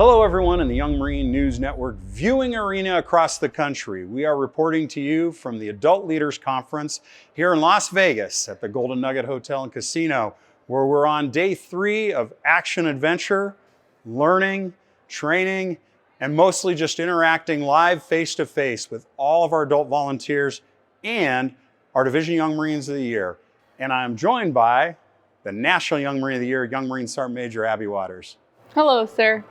Hello everyone in the Young Marine News Network viewing arena across the country. We are reporting to you from the Adult Leaders Conference here in Las Vegas at the Golden Nugget Hotel and Casino, where we're on day 3 of action adventure, learning, training, and mostly just interacting live face-to-face with all of our adult volunteers and our Division Young Marines of the Year. And I'm joined by the National Young Marine of the Year, Young Marine SgtMaj Abbigail Waters. Hello, sir.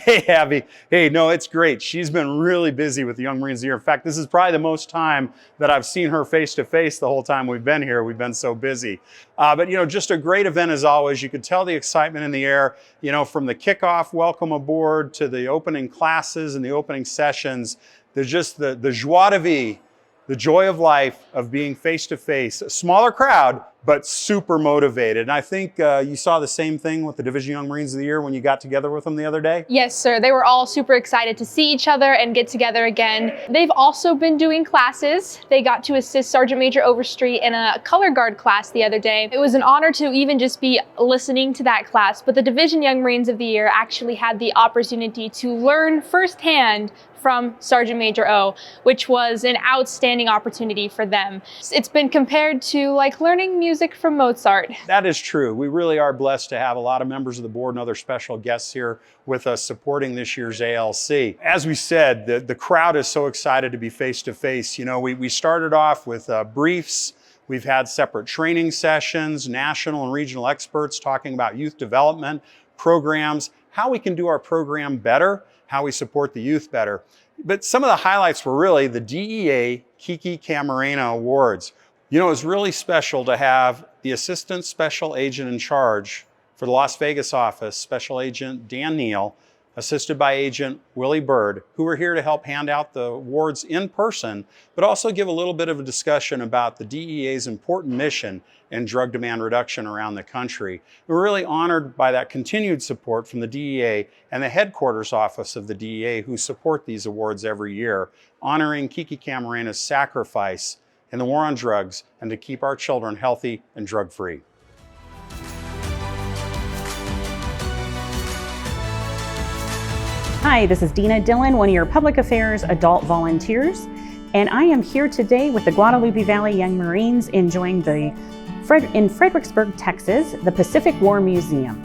Hey, Abby. Hey, no, it's great. She's been really busy with the Young Marines of the Year. In fact, this is probably the most time that I've seen her face-to-face the whole time we've been here. We've been so busy. But, just a great event as always. You could tell the excitement in the air, from the kickoff welcome aboard to the opening classes and the opening sessions. There's just the joie de vivre, the joy of life of being face-to-face. A smaller crowd, but super motivated. And I think you saw the same thing with the Division Young Marines of the Year when you got together with them the other day? Yes, sir. They were all super excited to see each other and get together again. They've also been doing classes. They got to assist Sergeant Major Overstreet in a color guard class the other day. It was an honor to even just be listening to that class, but the Division Young Marines of the Year actually had the opportunity to learn firsthand from Sergeant Major O, which was an outstanding opportunity for them. It's been compared to like learning music from Mozart. That is true. We really are blessed to have a lot of members of the board and other special guests here with us supporting this year's ALC. As we said, the crowd is so excited to be face-to-face. We started off with briefs. We've had separate training sessions, national and regional experts talking about youth development programs, how we can do our program better, how we support the youth better. But some of the highlights were really the DEA Kiki Camarena Awards. It's really special to have the Assistant Special Agent in charge for the Las Vegas office, Special Agent Dan Neal, assisted by Agent Willie Bird, who are here to help hand out the awards in person, but also give a little bit of a discussion about the DEA's important mission in drug demand reduction around the country. We're really honored by that continued support from the DEA and the headquarters office of the DEA, who support these awards every year, honoring Kiki Camarena's sacrifice in the war on drugs and to keep our children healthy and drug-free. Hi, this is Dina Dillon, one of your Public Affairs adult volunteers, and I am here today with the Guadalupe Valley Young Marines enjoying in Fredericksburg, Texas, the Pacific War Museum.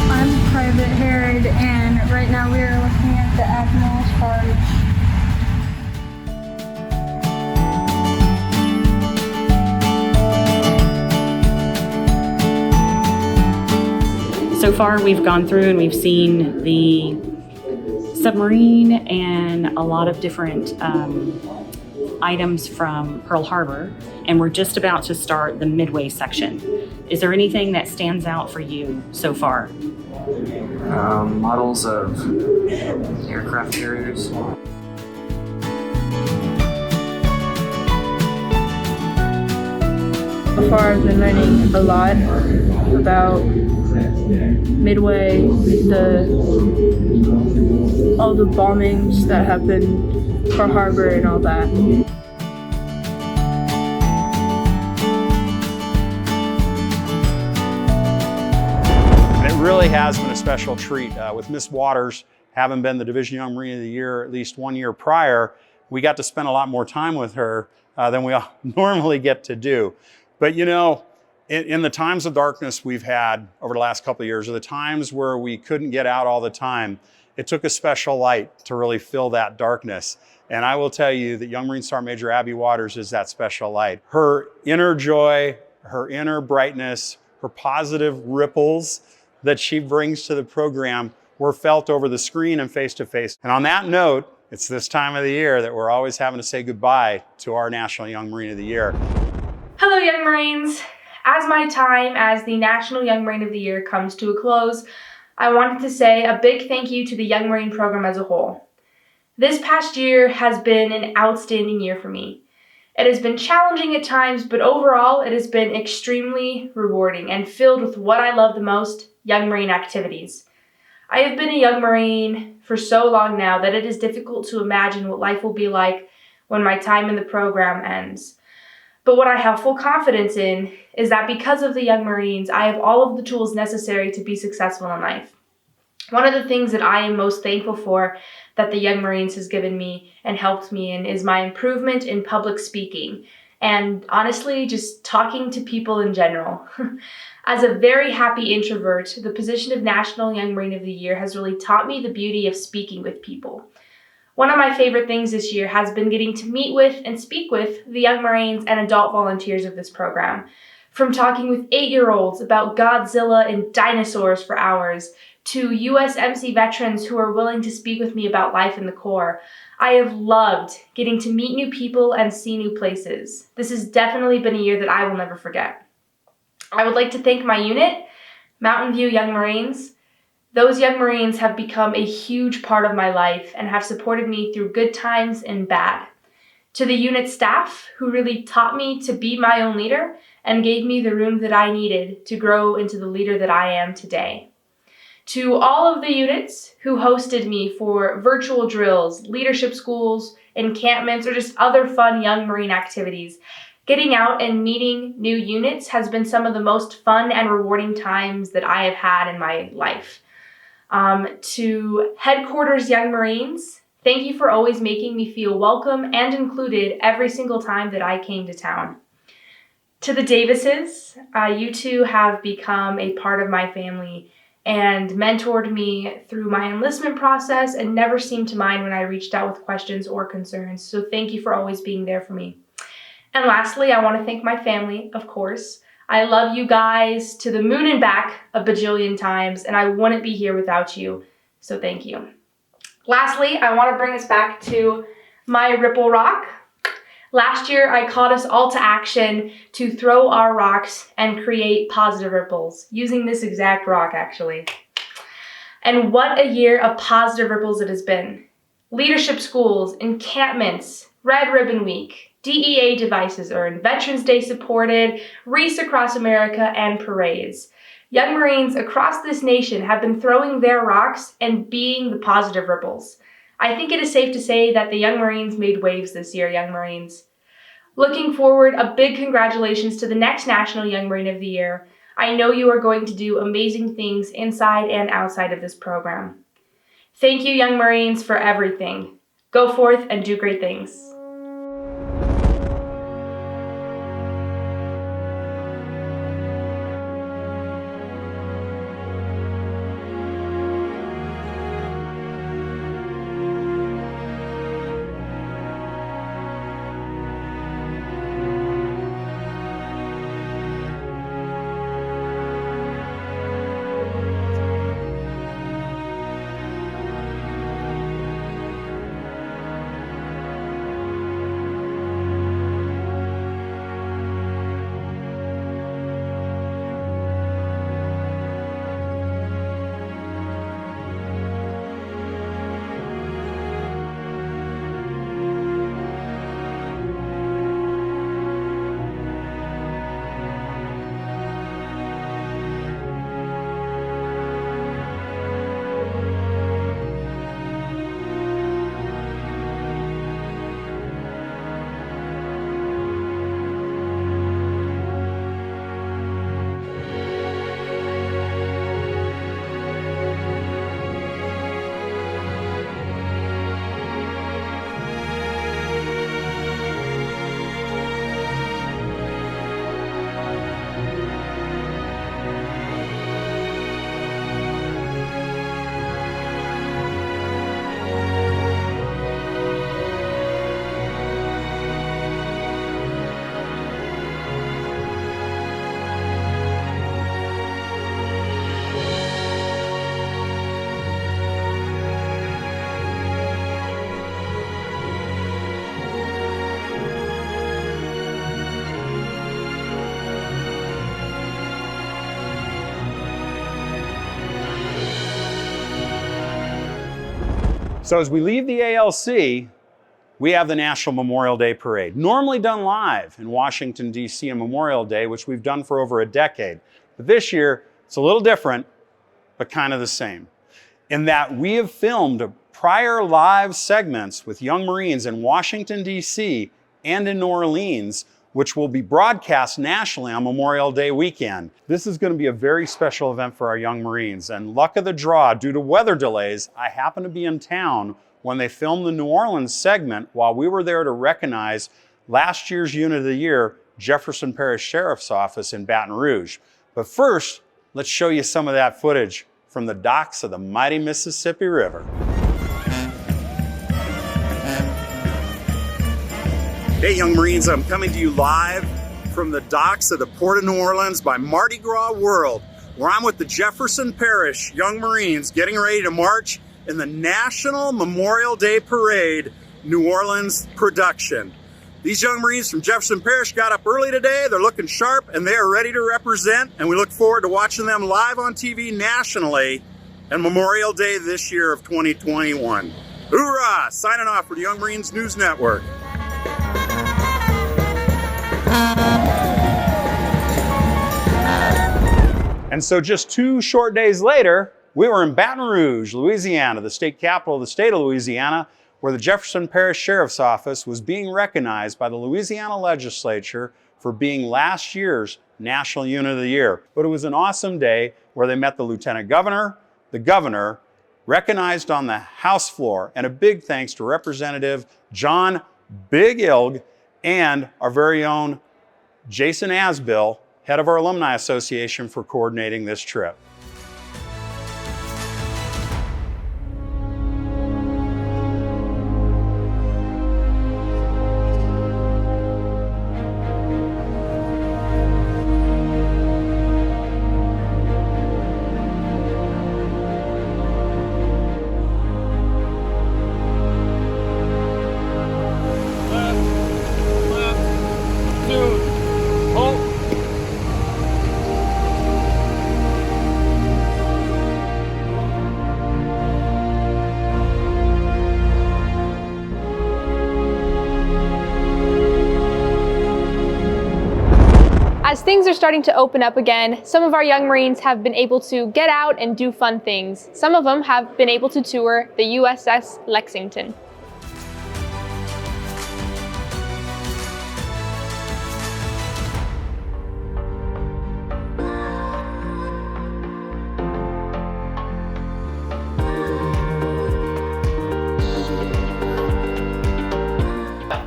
I'm Private Herod, and right now we are looking at the Admiral's Barge. So far, we've gone through and we've seen the submarine and a lot of different items from Pearl Harbor, and we're just about to start the Midway section. Is there anything that stands out for you so far? Models of aircraft carriers. So far, I've been learning a lot about Midway, all the bombings that happened, Pearl Harbor and all that. And it really has been a special treat. With Miss Waters having been the Division Young Marine of the Year at least 1 year prior, we got to spend a lot more time with her than we normally get to do. But in the times of darkness we've had over the last couple of years, or the times where we couldn't get out all the time, it took a special light to really fill that darkness. And I will tell you that Young Marine SgtMaj Abby Waters is that special light. Her inner joy, her inner brightness, her positive ripples that she brings to the program were felt over the screen and face-to-face. And on that note, it's this time of the year that we're always having to say goodbye to our National Young Marine of the Year. Hello, Young Marines. As my time as the National Young Marine of the Year comes to a close, I wanted to say a big thank you to the Young Marine program as a whole. This past year has been an outstanding year for me. It has been challenging at times, but overall it has been extremely rewarding and filled with what I love the most, Young Marine activities. I have been a Young Marine for so long now that it is difficult to imagine what life will be like when my time in the program ends. But what I have full confidence in is that because of the Young Marines, I have all of the tools necessary to be successful in life. One of the things that I am most thankful for that the Young Marines has given me and helped me in is my improvement in public speaking and honestly just talking to people in general. As a very happy introvert, the position of National Young Marine of the Year has really taught me the beauty of speaking with people. One of my favorite things this year has been getting to meet with and speak with the Young Marines and adult volunteers of this program. From talking with 8-year-olds about Godzilla and dinosaurs for hours, to USMC veterans who are willing to speak with me about life in the Corps, I have loved getting to meet new people and see new places. This has definitely been a year that I will never forget. I would like to thank my unit, Mountain View Young Marines. Those Young Marines have become a huge part of my life and have supported me through good times and bad. To the unit staff, who really taught me to be my own leader and gave me the room that I needed to grow into the leader that I am today. To all of the units who hosted me for virtual drills, leadership schools, encampments, or just other fun Young Marine activities, getting out and meeting new units has been some of the most fun and rewarding times that I have had in my life. To Headquarters Young Marines, thank you for always making me feel welcome and included every single time that I came to town. To the Davises, you two have become a part of my family and mentored me through my enlistment process and never seemed to mind when I reached out with questions or concerns. So thank you for always being there for me. And lastly, I want to thank my family, of course. I love you guys to the moon and back a bajillion times, and I wouldn't be here without you. So thank you. Lastly, I want to bring us back to my Ripple Rock. Last year, I called us all to action to throw our rocks and create positive ripples, using this exact rock, actually. And what a year of positive ripples it has been. Leadership schools, encampments, Red Ribbon Week, DEA devices earned, Veterans Day supported, wreaths across America, and parades. Young Marines across this nation have been throwing their rocks and being the positive ripples. I think it is safe to say that the Young Marines made waves this year, Young Marines. Looking forward, a big congratulations to the next National Young Marine of the Year. I know you are going to do amazing things inside and outside of this program. Thank you, Young Marines, for everything. Go forth and do great things. So as we leave the ALC, we have the National Memorial Day Parade, normally done live in Washington, D.C. on Memorial Day, which we've done for over a decade. But this year, it's a little different, but kind of the same, in that we have filmed prior live segments with Young Marines in Washington, D.C. and in New Orleans which will be broadcast nationally on Memorial Day weekend. This is going to be a very special event for our young Marines, and luck of the draw, due to weather delays, I happened to be in town when they filmed the New Orleans segment while we were there to recognize last year's Unit of the Year, Jefferson Parish Sheriff's Office in Baton Rouge. But first, let's show you some of that footage from the docks of the mighty Mississippi River. Hey, young Marines, I'm coming to you live from the docks of the Port of New Orleans by Mardi Gras World, where I'm with the Jefferson Parish Young Marines getting ready to march in the National Memorial Day Parade New Orleans production. These young Marines from Jefferson Parish got up early today. They're looking sharp and they are ready to represent, and we look forward to watching them live on TV nationally on Memorial Day this year of 2021. Hoorah! Signing off for the Young Marines News Network. And so just 2 short days later, we were in Baton Rouge, Louisiana, the state capital of the state of Louisiana, where the Jefferson Parish Sheriff's Office was being recognized by the Louisiana legislature for being last year's National Unit of the Year. But it was an awesome day where they met the Lieutenant Governor, the Governor, recognized on the House floor, and a big thanks to Representative John Big Ilg and our very own Jason Asbill, head of our Alumni Association, for coordinating this trip. As things are starting to open up again, some of our young Marines have been able to get out and do fun things. Some of them have been able to tour the USS Lexington.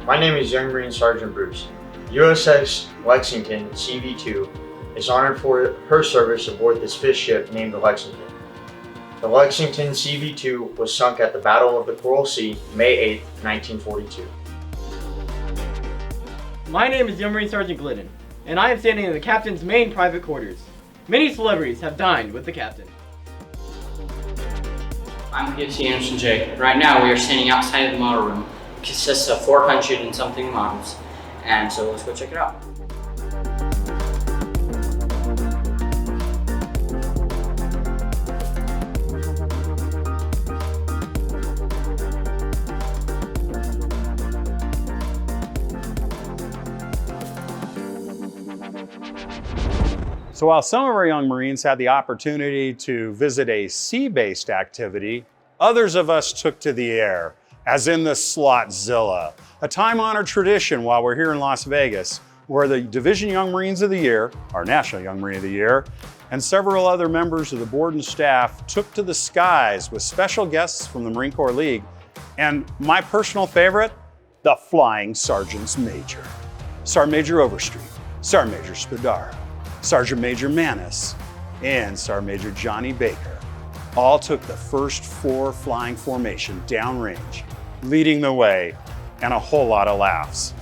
My name is Young Marine Sergeant Bruce. USS Lexington CV-2 is honored for her service aboard this 5th ship named the Lexington. The Lexington CV-2 was sunk at the Battle of the Coral Sea, May 8, 1942. My name is Young Marine Sergeant Glidden, and I am standing in the captain's main private quarters. Many celebrities have dined with the captain. I'm PFC Anderson J. Right now we are standing outside of the model room. It consists of 400 and something models. And so let's go check it out. So while some of our young Marines had the opportunity to visit a sea-based activity, others of us took to the air, as in the Slotzilla, a time-honored tradition while we're here in Las Vegas, where the Division Young Marines of the Year, our National Young Marine of the Year, and several other members of the board and staff took to the skies with special guests from the Marine Corps League, and my personal favorite, the Flying Sergeants Major. Sergeant Major Overstreet, Sergeant Major Spadaro, Sergeant Major Manis, and Sergeant Major Johnny Baker all took the first 4 flying formation downrange, leading the way, and a whole lot of laughs.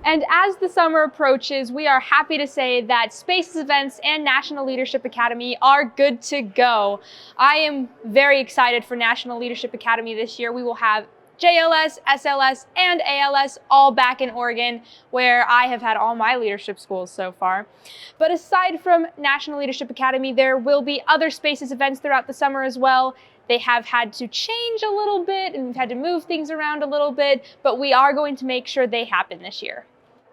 And as the summer approaches, we are happy to say that Spaces Events and National Leadership Academy are good to go. I am very excited for National Leadership Academy this year. We will have JLS, SLS, and ALS all back in Oregon, where I have had all my leadership schools so far. But aside from National Leadership Academy, there will be other Spaces events throughout the summer as well. They have had to change a little bit and we've had to move things around a little bit, but we are going to make sure they happen this year.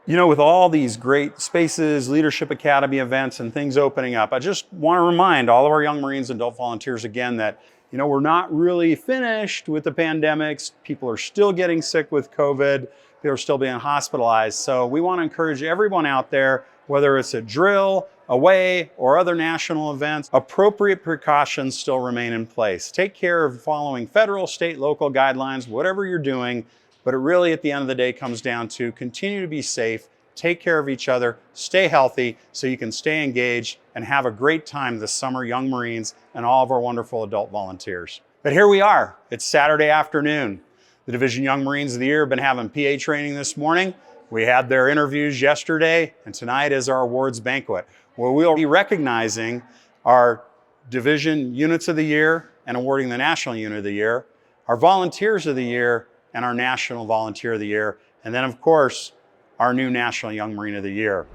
You know, with all these great spaces, Leadership Academy events and things opening up, I just want to remind all of our young Marines and adult volunteers again that, you know, we're not really finished with the pandemics. People are still getting sick with COVID. People are still being hospitalized. So we want to encourage everyone out there, whether it's a drill, away, or other national events, appropriate precautions still remain in place. Take care of following federal, state, local guidelines, whatever you're doing. But it really, at the end of the day, comes down to continue to be safe, take care of each other, stay healthy so you can stay engaged and have a great time this summer, young Marines and all of our wonderful adult volunteers. But here we are. It's Saturday afternoon. The Division Young Marines of the Year have been having PA training this morning. We had their interviews yesterday, and tonight is our awards banquet, where we'll be recognizing our Division Units of the Year and awarding the National Unit of the Year, our Volunteers of the Year, and our National Volunteer of the Year, and then of course, our new National Young Marine of the Year.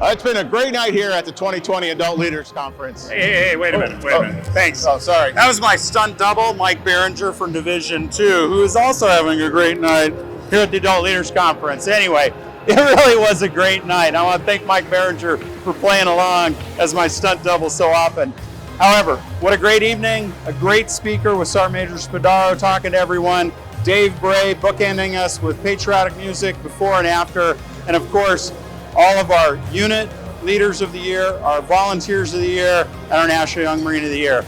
It's been a great night here at the 2020 Adult Leaders Conference. Hey, wait a minute. Thanks. Oh, sorry. That was my stunt double, Mike Behringer from Division 2, who is also having a great night here at the Adult Leaders Conference. Anyway, it really was a great night. I want to thank Mike Behringer for playing along as my stunt double so often. However, what a great evening, a great speaker with Sergeant Major Spadaro talking to everyone, Dave Bray bookending us with patriotic music before and after, and of course, all of our unit leaders of the year, our volunteers of the year, and our National Young Marine of the Year.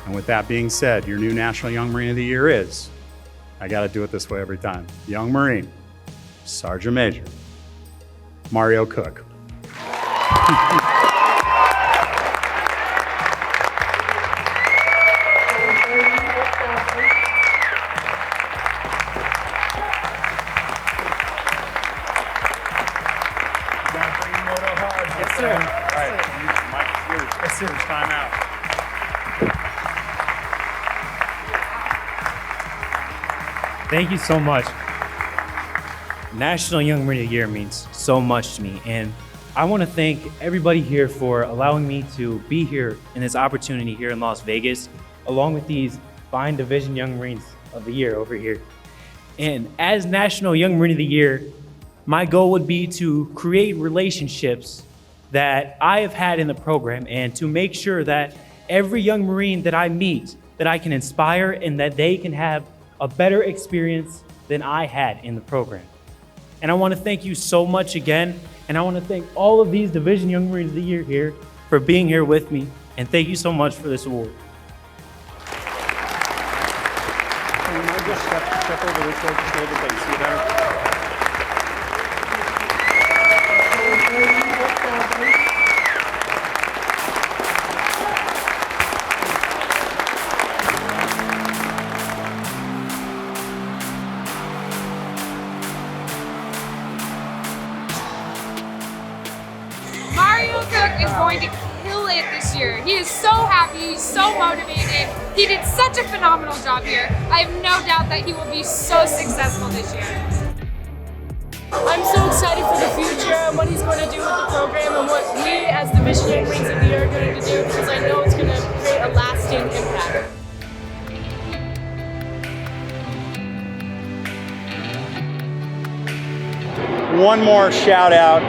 And with that being said, your new National Young Marine of the Year is, I gotta do it this way every time, Young Marine, Sergeant Major Mario Koch. Time out. Thank you so much. National Young Marine of the Year means so much to me, and I want to thank everybody here for allowing me to be here in this opportunity here in Las Vegas, along with these fine Division Young Marines of the Year over here. And as National Young Marine of the Year, my goal would be to create relationships that I have had in the program and to make sure that every young Marine that I meet, that I can inspire and that they can have a better experience than I had in the program. And I want to thank you so much again, and I want to thank all of these Division Young Marines of the Year here for being here with me, and thank you so much for this award. Can I just step over this way just a little bit so you see better? Mario Koch is going to kill it this year. He is so happy, he's so motivated. He did such a phenomenal job here. I have no doubt that he will be so successful this year. I'm so excited for the future and what he's going to do with the program and what we as Division Young Marines of the Year are going to do, because I know it's going to create a lasting impact. One more shout out.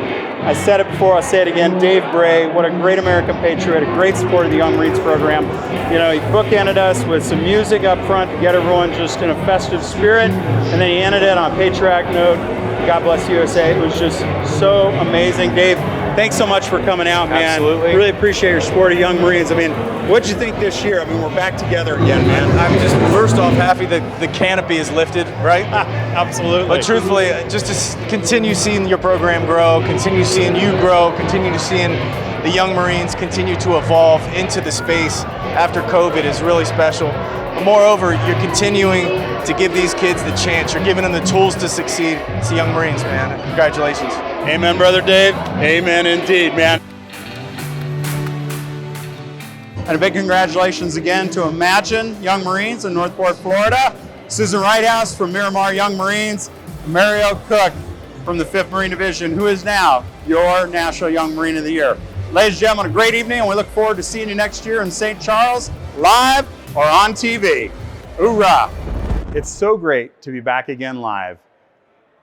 I said it before, I'll say it again. Dave Bray, what a great American patriot, a great supporter of the Young Marines program. You know, he bookended us with some music up front to get everyone just in a festive spirit, and then he ended it on a patriotic note. God bless USA. It was just so amazing. Dave, thanks so much for coming out, man. Absolutely. Really appreciate your support of Young Marines. I mean, what'd you think this year? I mean, we're back together again, man. I'm just, first off, happy that the canopy is lifted, right? Absolutely. But truthfully, just to continue seeing your program grow, continue seeing you grow, continue seeing the Young Marines continue to evolve into the space after COVID is really special. But moreover, you're continuing to give these kids the chance. You're giving them the tools to succeed. It's the Young Marines, man. Congratulations. Amen, Brother Dave. Amen indeed, man. And a big congratulations again to Imagine Young Marines in Northport, Florida. Susan Wrighthouse from Miramar Young Marines, Mario Koch from the 5th Marine Division, who is now your National Young Marine of the Year. Ladies and gentlemen, a great evening, and we look forward to seeing you next year in St. Charles, live or on TV. Hoorah! It's so great to be back again live.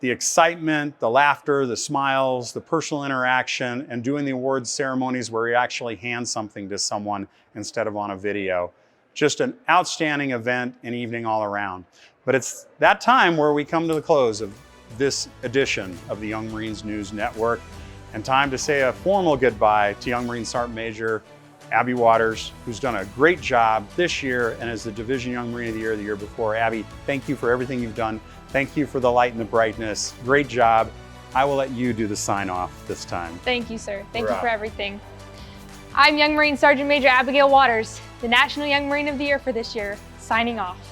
the excitement, the laughter, the smiles, the personal interaction, and doing the awards ceremonies where you actually hand something to someone instead of on a video. Just an outstanding event and evening all around. But it's that time where we come to the close of this edition of the Young Marines News Network, and time to say a formal goodbye to Young Marine Sergeant Major Abby Waters, who's done a great job this year and as the Division Young Marine of the year before. Abby, thank you for everything you've done. Thank you for the light and the brightness. Great job. I will let you do the sign off this time. Thank you, sir. Thank you for everything. I'm Young Marine Sergeant Major Abigail Waters, the National Young Marine of the Year for this year, signing off.